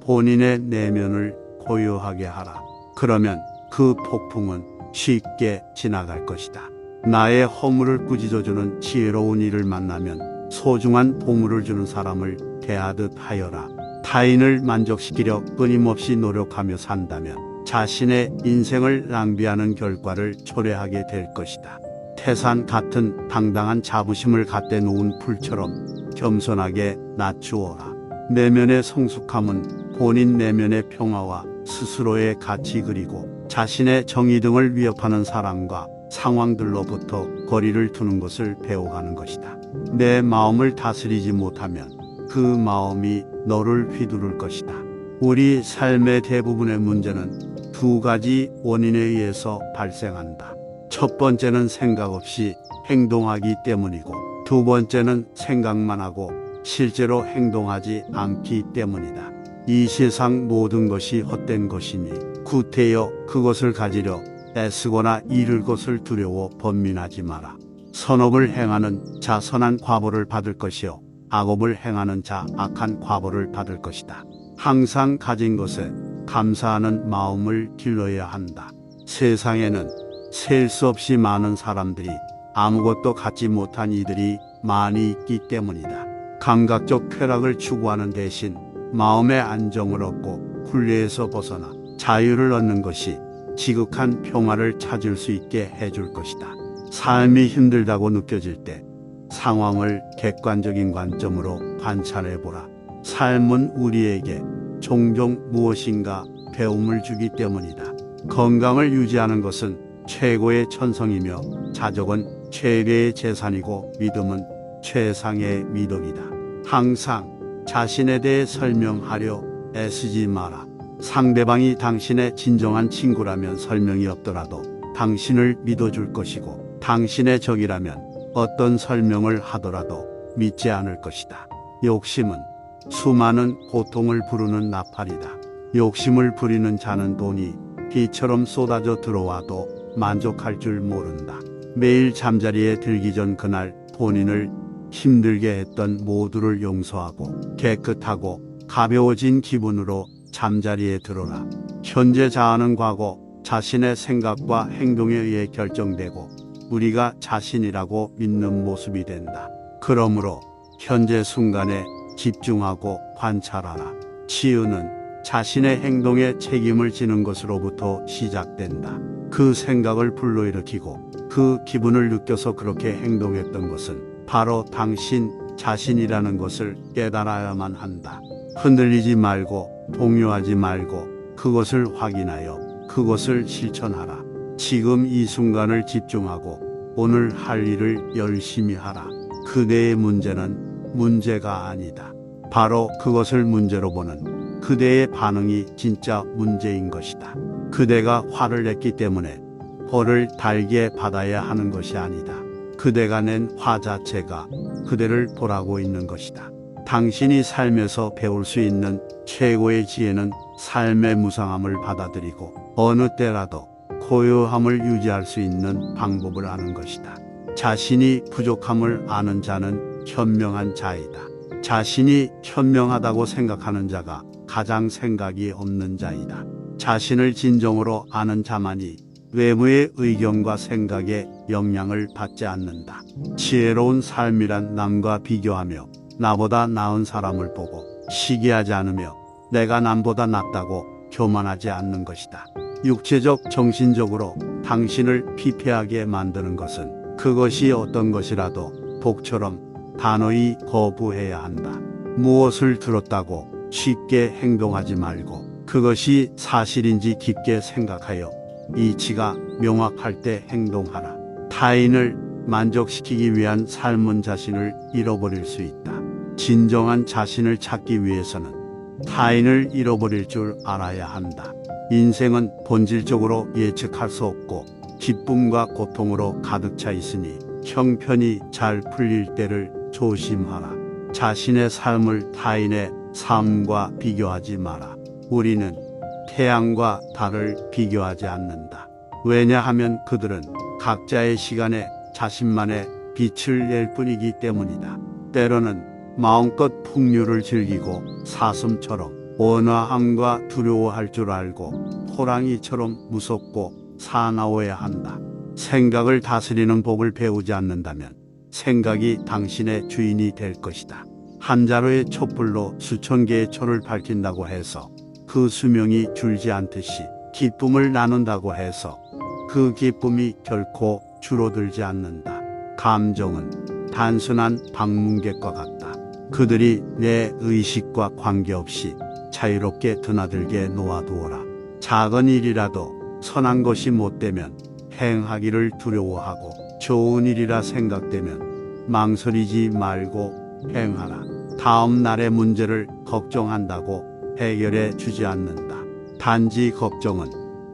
A: 본인의 내면을 고요하게 하라. 그러면 그 폭풍은 쉽게 지나갈 것이다. 나의 허물을 꾸짖어주는 지혜로운 이를 만나면 소중한 보물을 주는 사람을 대하듯 하여라. 타인을 만족시키려 끊임없이 노력하며 산다면 자신의 인생을 낭비하는 결과를 초래하게 될 것이다. 태산 같은 당당한 자부심을 갖대 놓은 풀처럼 겸손하게 낮추어라. 내면의 성숙함은 본인 내면의 평화와 스스로의 가치 그리고 자신의 정의 등을 위협하는 사람과 상황들로부터 거리를 두는 것을 배워가는 것이다. 내 마음을 다스리지 못하면 그 마음이 너를 휘두를 것이다. 우리 삶의 대부분의 문제는 두 가지 원인에 의해서 발생한다. 첫 번째는 생각 없이 행동하기 때문이고 두 번째는 생각만 하고 실제로 행동하지 않기 때문이다. 이 세상 모든 것이 헛된 것이니 구태여 그것을 가지려 애쓰거나 잃을 것을 두려워 번민하지 마라. 선업을 행하는 자 선한 과보를 받을 것이요 악업을 행하는 자 악한 과보를 받을 것이다. 항상 가진 것에 감사하는 마음을 길러야 한다. 세상에는 셀 수 없이 많은 사람들이 아무것도 갖지 못한 이들이 많이 있기 때문이다. 감각적 쾌락을 추구하는 대신 마음의 안정을 얻고 굴레에서 벗어나 자유를 얻는 것이 지극한 평화를 찾을 수 있게 해줄 것이다. 삶이 힘들다고 느껴질 때 상황을 객관적인 관점으로 관찰해보라. 삶은 우리에게 종종 무엇인가 배움을 주기 때문이다. 건강을 유지하는 것은 최고의 천성이며 자족은 최대의 재산이고 믿음은 최상의 미덕이다. 항상 자신에 대해 설명하려 애쓰지 마라. 상대방이 당신의 진정한 친구라면 설명이 없더라도 당신을 믿어줄 것이고 당신의 적이라면 어떤 설명을 하더라도 믿지 않을 것이다. 욕심은 수많은 고통을 부르는 나팔이다. 욕심을 부리는 자는 돈이 비처럼 쏟아져 들어와도 만족할 줄 모른다. 매일 잠자리에 들기 전 그날 본인을 힘들게 했던 모두를 용서하고 깨끗하고 가벼워진 기분으로 잠자리에 들어라. 현재 자아는 과거 자신의 생각과 행동에 의해 결정되고 우리가 자신이라고 믿는 모습이 된다. 그러므로 현재 순간에 집중하고 관찰하라. 치유는 자신의 행동에 책임을 지는 것으로부터 시작된다. 그 생각을 불러일으키고 그 기분을 느껴서 그렇게 행동했던 것은 바로 당신 자신이라는 것을 깨달아야만 한다. 흔들리지 말고 동요하지 말고 그것을 확인하여 그것을 실천하라. 지금 이 순간을 집중하고 오늘 할 일을 열심히 하라. 그대의 문제는 문제가 아니다. 바로 그것을 문제로 보는 그대의 반응이 진짜 문제인 것이다. 그대가 화를 냈기 때문에 벌을 달게 받아야 하는 것이 아니다. 그대가 낸 화 자체가 그대를 보라고 있는 것이다. 당신이 살면서 배울 수 있는 최고의 지혜는 삶의 무상함을 받아들이고 어느 때라도 고요함을 유지할 수 있는 방법을 아는 것이다. 자신이 부족함을 아는 자는 현명한 자이다. 자신이 현명하다고 생각하는 자가 가장 생각이 없는 자이다. 자신을 진정으로 아는 자만이 외부의 의견과 생각에 영향을 받지 않는다. 지혜로운 삶이란 남과 비교하며 나보다 나은 사람을 보고 시기하지 않으며 내가 남보다 낫다고 교만하지 않는 것이다. 육체적, 정신적으로 당신을 피폐하게 만드는 것은 그것이 어떤 것이라도 독처럼 단호히 거부해야 한다. 무엇을 들었다고 쉽게 행동하지 말고 그것이 사실인지 깊게 생각하여 이치가 명확할 때 행동하라. 타인을 만족시키기 위한 삶은 자신을 잃어버릴 수 있다. 진정한 자신을 찾기 위해서는 타인을 잃어버릴 줄 알아야 한다. 인생은 본질적으로 예측할 수 없고 기쁨과 고통으로 가득 차 있으니 형편이 잘 풀릴 때를 조심하라. 자신의 삶을 타인의 삶과 비교하지 마라. 우리는 태양과 달을 비교하지 않는다. 왜냐하면 그들은 각자의 시간에 자신만의 빛을 낼 뿐이기 때문이다. 때로는 마음껏 풍류를 즐기고 사슴처럼 온화함과 두려워할 줄 알고 호랑이처럼 무섭고 사나워야 한다. 생각을 다스리는 법을 배우지 않는다면 생각이 당신의 주인이 될 것이다. 한 자루의 촛불로 수천 개의 초를 밝힌다고 해서 그 수명이 줄지 않듯이 기쁨을 나눈다고 해서 그 기쁨이 결코 줄어들지 않는다. 감정은 단순한 방문객과 같다. 그들이 내 의식과 관계없이 자유롭게 드나들게 놓아두어라. 작은 일이라도 선한 것이 못되면 행하기를 두려워하고 좋은 일이라 생각되면 망설이지 말고 행하라. 다음 날의 문제를 걱정한다고 해결해 주지 않는다. 단지 걱정은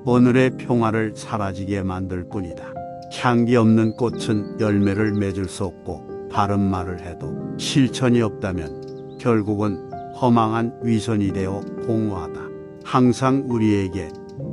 A: 오늘의 평화를 사라지게 만들 뿐이다. 향기 없는 꽃은 열매를 맺을 수 없고 바른 말을 해도 실천이 없다면 결국은 허망한 위선이 되어 공허하다. 항상 우리에게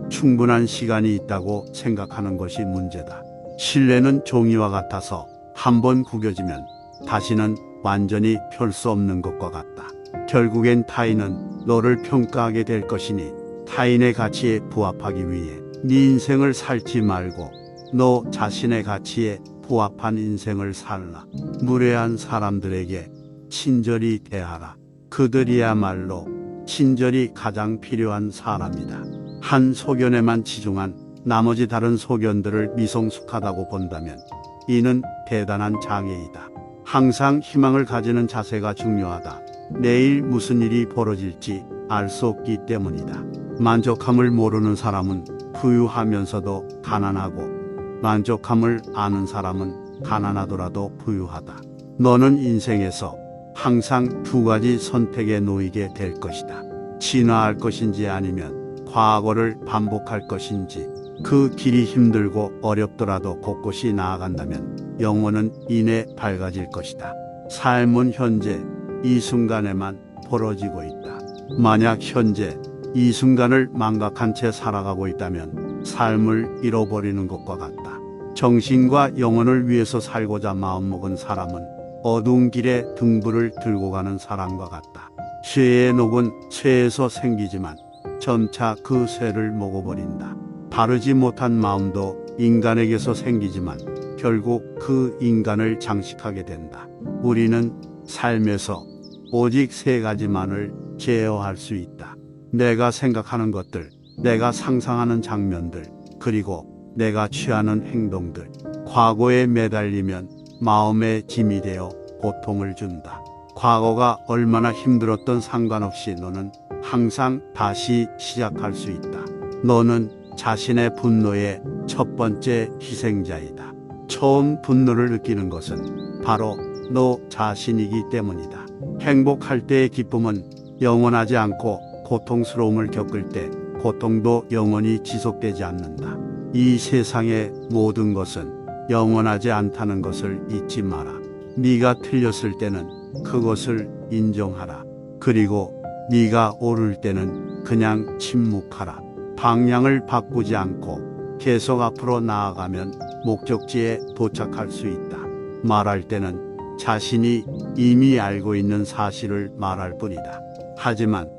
A: 충분한 시간이 있다고 생각하는 것이 문제다. 신뢰는 종이와 같아서 한번 구겨지면 다시는 완전히 펼 수 없는 것과 같다. 결국엔 타인은 너를 평가하게 될 것이니 타인의 가치에 부합하기 위해 네 인생을 살지 말고 너 자신의 가치에 부합한 인생을 살라. 무례한 사람들에게 친절히 대하라. 그들이야말로 친절이 가장 필요한 사람이다. 한 소견에만 치중한 나머지 다른 소견들을 미성숙하다고 본다면 이는 대단한 장애이다. 항상 희망을 가지는 자세가 중요하다. 내일 무슨 일이 벌어질지 알 수 없기 때문이다. 만족함을 모르는 사람은 부유하면서도 가난하고 만족함을 아는 사람은 가난하더라도 부유하다. 너는 인생에서 항상 두 가지 선택에 놓이게 될 것이다. 진화할 것인지 아니면 과거를 반복할 것인지. 그 길이 힘들고 어렵더라도 곳곳이 나아간다면 영혼은 이내 밝아질 것이다. 삶은 현재 이 순간에만 벌어지고 있다. 만약 현재 이 순간을 망각한 채 살아가고 있다면 삶을 잃어버리는 것과 같다. 정신과 영혼을 위해서 살고자 마음먹은 사람은 어두운 길에 등불을 들고 가는 사람과 같다. 쇠의 녹은 쇠에서 생기지만 점차 그 쇠를 먹어버린다. 바르지 못한 마음도 인간에게서 생기지만 결국 그 인간을 장식하게 된다. 우리는 삶에서 오직 세 가지만을 제어할 수 있다. 내가 생각하는 것들, 내가 상상하는 장면들, 그리고 내가 취하는 행동들. 과거에 매달리면 마음의 짐이 되어 고통을 준다. 과거가 얼마나 힘들었던 상관없이 너는 항상 다시 시작할 수 있다. 너는 자신의 분노의 첫 번째 희생자이다. 처음 분노를 느끼는 것은 바로 너 자신이기 때문이다. 행복할 때의 기쁨은 영원하지 않고 고통스러움을 겪을 때 고통도 영원히 지속되지 않는다. 이 세상의 모든 것은 영원하지 않다는 것을 잊지 마라. 네가 틀렸을 때는 그것을 인정하라. 그리고 네가 옳을 때는 그냥 침묵하라. 방향을 바꾸지 않고 계속 앞으로 나아가면 목적지에 도착할 수 있다. 말할 때는 자신이 이미 알고 있는 사실을 말할 뿐이다. 하지만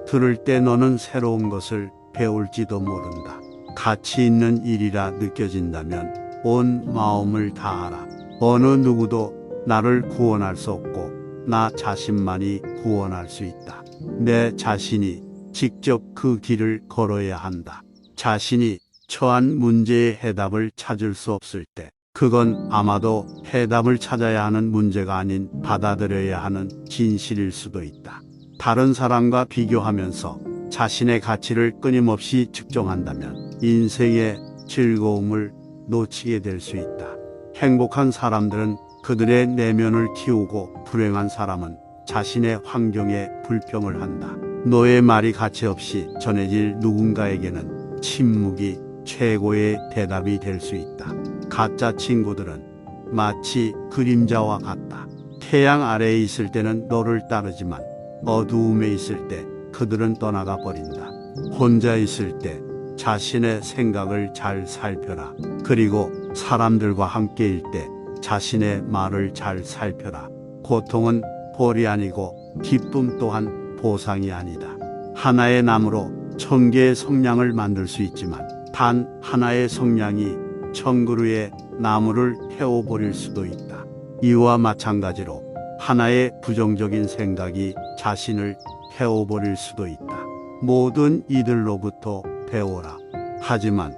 A: 들을 때 너는 새로운 것을 배울지도 모른다. 가치 있는 일이라 느껴진다면 온 마음을 다하라. 어느 누구도 나를 구원할 수 없고 나 자신만이 구원할 수 있다. 내 자신이 직접 그 길을 걸어야 한다. 자신이 처한 문제의 해답을 찾을 수 없을 때 그건 아마도 해답을 찾아야 하는 문제가 아닌 받아들여야 하는 진실일 수도 있다. 다른 사람과 비교하면서 자신의 가치를 끊임없이 측정한다면 인생의 즐거움을 놓치게 될 수 있다. 행복한 사람들은 그들의 내면을 키우고 불행한 사람은 자신의 환경에 불평을 한다. 너의 말이 가치없이 전해질 누군가에게는 침묵이 최고의 대답이 될 수 있다. 가짜 친구들은 마치 그림자와 같다. 태양 아래에 있을 때는 너를 따르지만 어두움에 있을 때 그들은 떠나가 버린다. 혼자 있을 때 자신의 생각을 잘 살펴라. 그리고 사람들과 함께일 때 자신의 말을 잘 살펴라. 고통은 벌이 아니고 기쁨 또한 보상이 아니다. 하나의 나무로 1000개의 성냥을 만들 수 있지만 단 하나의 성냥이 1000그루의 나무를 태워버릴 수도 있다. 이와 마찬가지로 하나의 부정적인 생각이 자신을 태워버릴 수도 있다. 모든 이들로부터 배워라. 하지만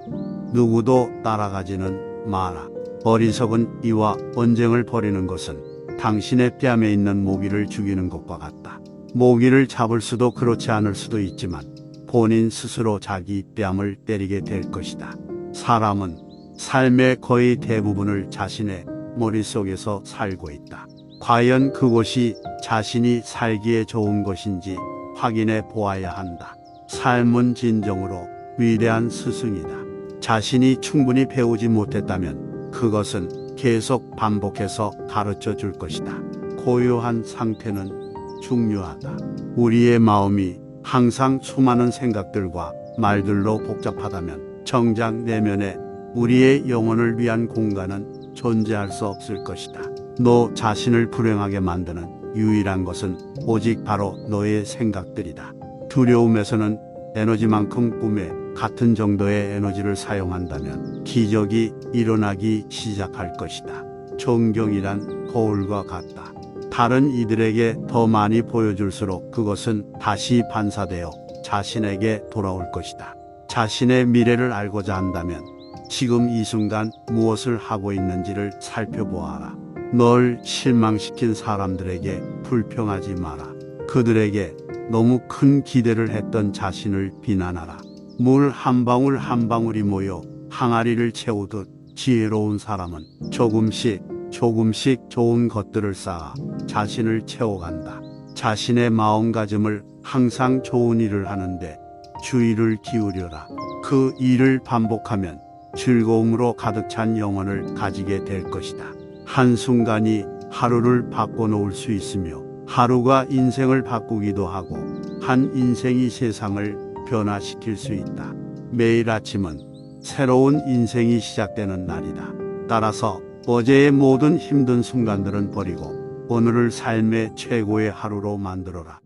A: 누구도 따라가지는 마라. 어리석은 이와 언쟁을 벌이는 것은 당신의 뺨에 있는 모기를 죽이는 것과 같다. 모기를 잡을 수도 그렇지 않을 수도 있지만 본인 스스로 자기 뺨을 때리게 될 것이다. 사람은 삶의 거의 대부분을 자신의 머릿속에서 살고 있다. 과연 그곳이 자신이 살기에 좋은 것인지 확인해 보아야 한다. 삶은 진정으로 위대한 스승이다. 자신이 충분히 배우지 못했다면 그것은 계속 반복해서 가르쳐 줄 것이다. 고요한 상태는 중요하다. 우리의 마음이 항상 수많은 생각들과 말들로 복잡하다면 정작 내면에 우리의 영혼을 위한 공간은 존재할 수 없을 것이다. 너 자신을 불행하게 만드는 유일한 것은 오직 바로 너의 생각들이다. 두려움에서는 에너지만큼 꿈에 같은 정도의 에너지를 사용한다면 기적이 일어나기 시작할 것이다. 존경이란 거울과 같다. 다른 이들에게 더 많이 보여줄수록 그것은 다시 반사되어 자신에게 돌아올 것이다. 자신의 미래를 알고자 한다면 지금 이 순간 무엇을 하고 있는지를 살펴보아라. 널 실망시킨 사람들에게 불평하지 마라. 그들에게 너무 큰 기대를 했던 자신을 비난하라. 물 한 방울 한 방울이 모여 항아리를 채우듯 지혜로운 사람은 조금씩 좋은 것들을 쌓아 자신을 채워간다. 자신의 마음가짐을 항상 좋은 일을 하는데 주의를 기울여라. 그 일을 반복하면 즐거움으로 가득 찬 영혼을 가지게 될 것이다. 한순간이 하루를 바꿔놓을 수 있으며 하루가 인생을 바꾸기도 하고 한 인생이 세상을 변화시킬 수 있다. 매일 아침은 새로운 인생이 시작되는 날이다. 따라서 어제의 모든 힘든 순간들은 버리고 오늘을 삶의 최고의 하루로 만들어라.